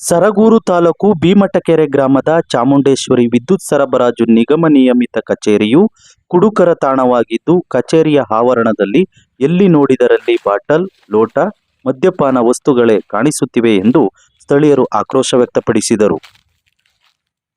ಸರಗೂರು ತಾಲೂಕು ಭೀಮಟಕೆರೆ ಗ್ರಾಮದ ಚಾಮುಂಡೇಶ್ವರಿ ವಿದ್ಯುತ್ ಸರಬರಾಜು ನಿಗಮ ನಿಯಮಿತ ಕಚೇರಿಯು ಕುಡುಕರ ತಾಣವಾಗಿದ್ದು, ಕಚೇರಿಯ ಆವರಣದಲ್ಲಿ ಎಲ್ಲಿ ನೋಡಿದರಲ್ಲಿ ಬಾಟಲ್, ಲೋಟ, ಮದ್ಯಪಾನ ವಸ್ತುಗಳೇ ಕಾಣಿಸುತ್ತಿವೆ ಎಂದು ಸ್ಥಳೀಯರು ಆಕ್ರೋಶ ವ್ಯಕ್ತಪಡಿಸಿದರು.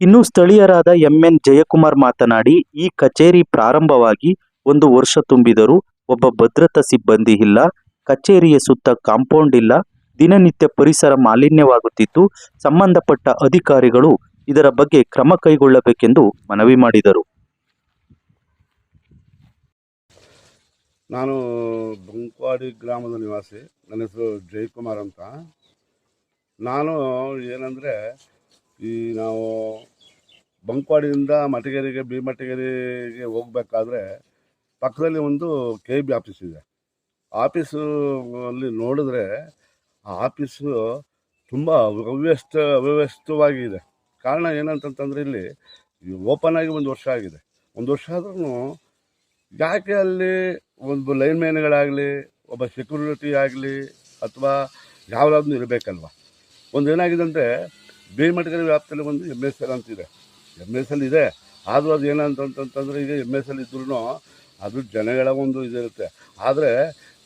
ಇನ್ನು ಸ್ಥಳೀಯರಾದ ಎಂಎನ್ ಜಯಕುಮಾರ್ ಮಾತನಾಡಿ, ಈ ಕಚೇರಿ ಪ್ರಾರಂಭವಾಗಿ 1 ವರ್ಷ ತುಂಬಿದರೂ ಒಬ್ಬ ಭದ್ರತಾ ಸಿಬ್ಬಂದಿ ಇಲ್ಲ, ಕಚೇರಿಯ ಸುತ್ತ ಕಾಂಪೌಂಡ್ ಇಲ್ಲ, ದಿನನಿತ್ಯ ಪರಿಸರ ಮಾಲಿನ್ಯವಾಗುತ್ತಿದ್ದು, ಸಂಬಂಧಪಟ್ಟ ಅಧಿಕಾರಿಗಳು ಇದರ ಬಗ್ಗೆ ಕ್ರಮ ಕೈಗೊಳ್ಳಬೇಕೆಂದು ಮನವಿ ಮಾಡಿದರು. ನಾನು ಬಂಕ್ವಾಡಿ ಗ್ರಾಮದ ನಿವಾಸಿ. ನನ್ನ ಹೆಸರು ಜಯಕುಮಾರ್ ಅಂತ. ನಾನು ಏನಂದರೆ, ನಾವು ಬಂಕ್ವಾಡಿಯಿಂದ ಮಟಗೇರಿಗೆ ಭೀಮಟಗೇರಿಗೆ ಹೋಗ್ಬೇಕಾದ್ರೆ ಪಕ್ಕದಲ್ಲಿ ಒಂದು KEB ಆಫೀಸ್ ಇದೆ. ಆಫೀಸು ಅಲ್ಲಿ ನೋಡಿದ್ರೆ ಆ ಆಫೀಸು ತುಂಬ ಅವ್ಯವಸ್ಥಿತವಾಗಿದೆ. ಕಾರಣ ಏನಂತಂತಂದರೆ, ಇಲ್ಲಿ ಓಪನ್ ಆಗಿ 1 ವರ್ಷ ಆಗಿದೆ. 1 ವರ್ಷ ಆದ್ರೂ ಯಾಕೆ ಅಲ್ಲಿ ಒಂದು ಲೈನ್ ಮ್ಯಾನ್ಗಳಾಗಲಿ, ಒಬ್ಬ ಸೆಕ್ಯೂರಿಟಿ ಆಗಲಿ, ಅಥವಾ ಯಾವುದಾದ್ರೂ ಇರಬೇಕಲ್ವ. ಒಂದು ಏನಾಗಿದೆ ಅಂದರೆ, ಭೀಮಟಗೇರಿ ವ್ಯಾಪ್ತಿಯಲ್ಲಿ ಒಂದು MSL ಅಂತಿದೆ. MSL ಇದೆ, ಆದರೂ ಅದು ಏನಂತಂತಂದರೆ, ಈಗ MSL ಇದ್ರೂ ಅದು ಜನಗಳ ಒಂದು ಇದಿರುತ್ತೆ. ಆದರೆ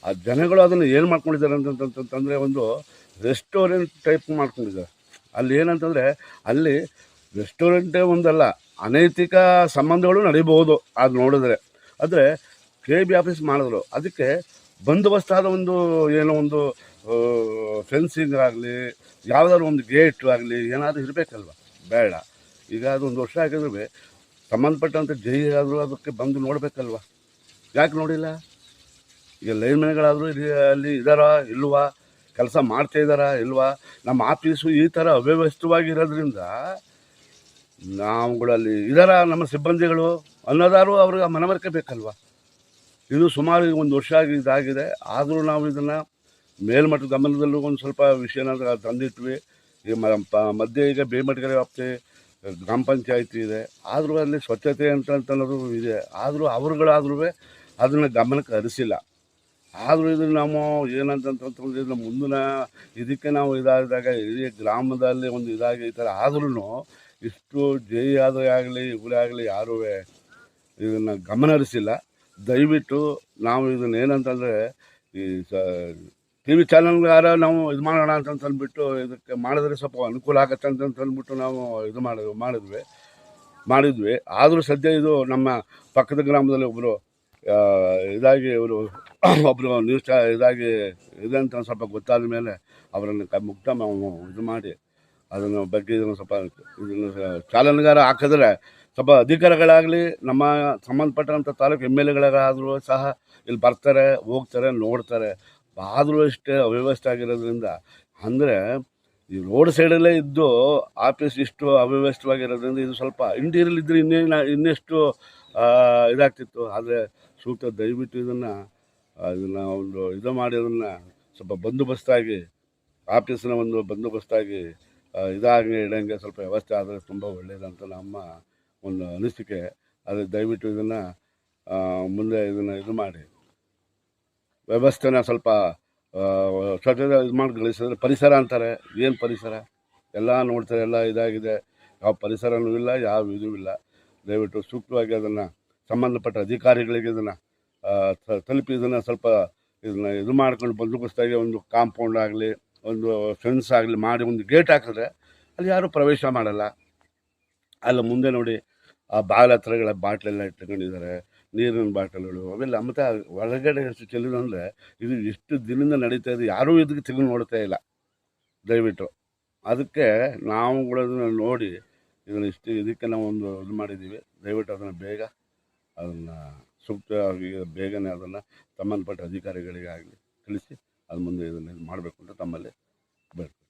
ಆ ಜನಗಳು ಅದನ್ನು ಏನು ಮಾಡ್ಕೊಂಡಿದ್ದಾರೆ ಅಂತಂತಂದರೆ, ಒಂದು ರೆಸ್ಟೋರೆಂಟ್ ಟೈಪ್ ಮಾಡ್ಕೊಂಡಿದ್ದಾರೆ. ಅಲ್ಲಿ ಏನಂತಂದರೆ, ಅಲ್ಲಿ ರೆಸ್ಟೋರೆಂಟೇ ಒಂದಲ್ಲ, ಅನೈತಿಕ ಸಂಬಂಧಗಳು ನಡೀಬಹುದು ಅದು ನೋಡಿದ್ರೆ. ಆದರೆ KEB ಆಫೀಸ್ ಮಾಡಿದ್ರು, ಅದಕ್ಕೆ ಬಂದೋಬಸ್ತಾದ ಒಂದು ಏನೋ ಒಂದು ಫೆನ್ಸಿಂಗ್ ಆಗಲಿ, ಯಾವುದಾದ್ರು ಒಂದು ಗೇಟ್ ಆಗಲಿ ಏನಾದರೂ ಇರಬೇಕಲ್ವ. ಬೇಡ. ಈಗ ಅದು 1 ವರ್ಷ ಆಗಿದ್ರೆ ಸಂಬಂಧಪಟ್ಟಂಥ ಜೈ ಆದರೂ ಅದಕ್ಕೆ ಬಂದು ನೋಡಬೇಕಲ್ವ. ಯಾಕೆ ನೋಡಿಲ್ಲ? ಈಗ ಲೈನ್ ಮ್ಯಾನ್ಗಳಾದರೂ ಅಲ್ಲಿ ಇದ್ದಾರಾ ಇಲ್ವಾ, ಕೆಲಸ ಮಾಡ್ತಾ ಇದ್ದಾರಾ ಇಲ್ವಾ? ನಮ್ಮ ಆಫೀಸು ಈ ಥರ ಅವ್ಯವಸ್ಥಿತವಾಗಿರೋದ್ರಿಂದ ನಾವುಗಳಲ್ಲಿ ಇದ್ದಾರ ನಮ್ಮ ಸಿಬ್ಬಂದಿಗಳು ಅನ್ನೋದಾದ್ರು ಅವ್ರಿಗೆ ಮನವರಿಕೆ ಬೇಕಲ್ವ. ಇದು ಸುಮಾರು 1 ವರ್ಷ ಇದಾಗಿದೆ. ಆದರೂ ನಾವು ಇದನ್ನು ಮೇಲ್ಮಟ್ಟದ ಗಮನದಲ್ಲೂ ಒಂದು ಸ್ವಲ್ಪ ವಿಷಯನ ತಂದಿಟ್ವಿ. ಈಗ ಮಧ್ಯೆ ಈಗ ಭೀಮಟಗೇರಿ ವ್ಯಾಪ್ತಿ ಗ್ರಾಮ ಪಂಚಾಯಿತಿ ಇದೆ, ಆದರೂ ಅಲ್ಲಿ ಸ್ವಚ್ಛತೆ ಅಂತ ಅನ್ನೋದು ಇದೆ. ಆದರೂ ಅವರುಗಳಾದ್ರೂ ಅದನ್ನು ಗಮನಕ್ಕೆ ಹರಿಸಿಲ್ಲ. ಆದರೂ ಇದು ನಾವು ಏನಂತಂತಂದ್ರೆ, ಮುಂದಿನ ಇದಕ್ಕೆ ನಾವು ಇದಾದಾಗ ಇಡೀ ಗ್ರಾಮದಲ್ಲಿ ಒಂದು ಇದಾಗಿ ಈ ಥರ ಆದ್ರೂ ಇಷ್ಟು ಜೈ ಆದರೂ ಆಗಲಿ ಇವರೇ ಆಗಲಿ ಯಾರೂ ಇದನ್ನು ಗಮನ ಹರಿಸಿಲ್ಲ. ದಯವಿಟ್ಟು ನಾವು ಇದನ್ನು ಏನಂತಂದರೆ, ಈ TV ಚಾನಲ್ಗಾರ ನಾವು ಇದು ಮಾಡೋಣ ಅಂತಂದ್ಬಿಟ್ಟು ಇದಕ್ಕೆ ಮಾಡಿದ್ರೆ ಸ್ವಲ್ಪ ಅನುಕೂಲ ಆಗುತ್ತೆ ಅಂತಂದ್ಬಿಟ್ಟು ನಾವು ಇದು ಮಾಡಿದ್ವಿ. ಆದರೂ ಸದ್ಯ ಇದು ನಮ್ಮ ಪಕ್ಕದ ಗ್ರಾಮದಲ್ಲಿ ಒಬ್ಬರು ಇದಾಗಿ ಒಬ್ಬರು ನ್ಯೂಸ್ ಇದಾಗಿ ಇದೆ ಅಂತ ಸ್ವಲ್ಪ ಗೊತ್ತಾದ ಮೇಲೆ ಅವರನ್ನು ಮುಕ್ತ ಇದು ಮಾಡಿ ಅದನ್ನು ಬಗ್ಗೆ ಇದನ್ನು ಸ್ವಲ್ಪ ಇದನ್ನು ಚಾಲನೆಗಾರ ಹಾಕಿದ್ರೆ ಸ್ವಲ್ಪ ಅಧಿಕಾರಿಗಳಾಗಲಿ, ನಮ್ಮ ಸಂಬಂಧಪಟ್ಟಂಥ ತಾಲೂಕು MLAಗಳಾದರೂ ಸಹ ಇಲ್ಲಿ ಬರ್ತಾರೆ, ಹೋಗ್ತಾರೆ, ನೋಡ್ತಾರೆ. ಆದರೂ ಅಷ್ಟೇ ಅವ್ಯವಸ್ಥೆ ಆಗಿರೋದ್ರಿಂದ, ಅಂದರೆ ಈ ರೋಡ್ ಸೈಡಲ್ಲೇ ಇದ್ದು ಆಫೀಸ್ ಇಷ್ಟು ಅವ್ಯವಸ್ಥಿತವಾಗಿರೋದ್ರಿಂದ ಇದು ಸ್ವಲ್ಪ ಇಂಟೀರಿಯಲ್ ಇದ್ದರೆ ಇನ್ನೆಷ್ಟು ಇದಾಗ್ತಿತ್ತು. ಆದರೆ ಸೂಕ್ತ ದಯವಿಟ್ಟು ಇದನ್ನು ಒಂದು ಇದು ಮಾಡಿ ಅದನ್ನು ಸ್ವಲ್ಪ ಬಂದೋಬಸ್ತಾಗಿ, ಆಫೀಸಿನ ಒಂದು ಬಂದೋಬಸ್ತಾಗಿ ಇದಾಗಿ ಇಡೋಂಗೆ ಸ್ವಲ್ಪ ವ್ಯವಸ್ಥೆ ಆದರೆ ತುಂಬ ಒಳ್ಳೆಯದಂತ ನಮ್ಮ ಒಂದು ಅನಿಸಿಕೆ. ಆದರೆ ದಯವಿಟ್ಟು ಇದನ್ನು ಮುಂದೆ ಇದನ್ನು ಇದು ಮಾಡಿ ವ್ಯವಸ್ಥೆನ ಸ್ವಲ್ಪ ಸ್ವಚ್ಛತೆ ಇದು ಮಾಡಿ ಗಳಿಸಿದ್ರೆ. ಪರಿಸರ ಅಂತಾರೆ, ಏನು ಪರಿಸರ? ಎಲ್ಲ ನೋಡ್ತಾರೆ, ಎಲ್ಲ ಇದಾಗಿದೆ, ಯಾವ ಪರಿಸರನೂ ಇಲ್ಲ, ಯಾವ ಇದೂ ಇಲ್ಲ. ದಯವಿಟ್ಟು ಸೂಕ್ತವಾಗಿ ಅದನ್ನು ಸಂಬಂಧಪಟ್ಟ ಅಧಿಕಾರಿಗಳಿಗೆ ಇದನ್ನು ತಲುಪಿ ಇದನ್ನು ಸ್ವಲ್ಪ ಇದನ್ನು ಇದು ಮಾಡ್ಕೊಂಡು ಬಂದೋಬಸ್ತಾಗಿ ಒಂದು ಕಾಂಪೌಂಡ್ ಆಗಲಿ, ಒಂದು ಫೆನ್ಸ್ ಆಗಲಿ ಮಾಡಿ ಒಂದು ಗೇಟ್ ಹಾಕಿದ್ರೆ ಅಲ್ಲಿ ಯಾರೂ ಪ್ರವೇಶ ಮಾಡಲ್ಲ. ಅಲ್ಲ ಮುಂದೆ ನೋಡಿ ಆ ಬಾಗಿಲ ಹತ್ರಗಳ ಬಾಟ್ಲೆಲ್ಲ ಇಟ್ಕೊಂಡಿದ್ದಾರೆ, ನೀರಿನ ಬಾಟಲ್ಗಳು ಅವೆಲ್ಲ. ಮತ್ತು ಹೊರಗಡೆ ಎಷ್ಟು ಚೆಲ್ಲಿದಂದರೆ ಇದು ಎಷ್ಟು ದಿನದಿಂದ ನಡೀತಾ ಇದೆ, ಯಾರೂ ಇದಕ್ಕೆ ತೆಗೆದು ನೋಡ್ತಾ ಇಲ್ಲ. ದಯವಿಟ್ಟು ಅದಕ್ಕೆ ನಾವು ಕೂಡ ಅದನ್ನು ನೋಡಿ ಇದನ್ನು ಇದಕ್ಕೆ ನಾವು ಒಂದು ಇದು ಮಾಡಿದ್ದೀವಿ. ದಯವಿಟ್ಟು ಅದನ್ನು ಬೇಗ ಅದನ್ನು ಸೂಕ್ತವಾಗಿ ಬೇಗನೆ ಅದನ್ನು ಸಂಬಂಧಪಟ್ಟ ಅಧಿಕಾರಿಗಳಿಗಾಗಲಿ ತಿಳಿಸಿ ಅದು ಮುಂದೆ ಇದನ್ನು ಮಾಡಬೇಕು ಅಂತ ತಮ್ಮಲ್ಲಿ ಬೇಡ್ತೀನಿ.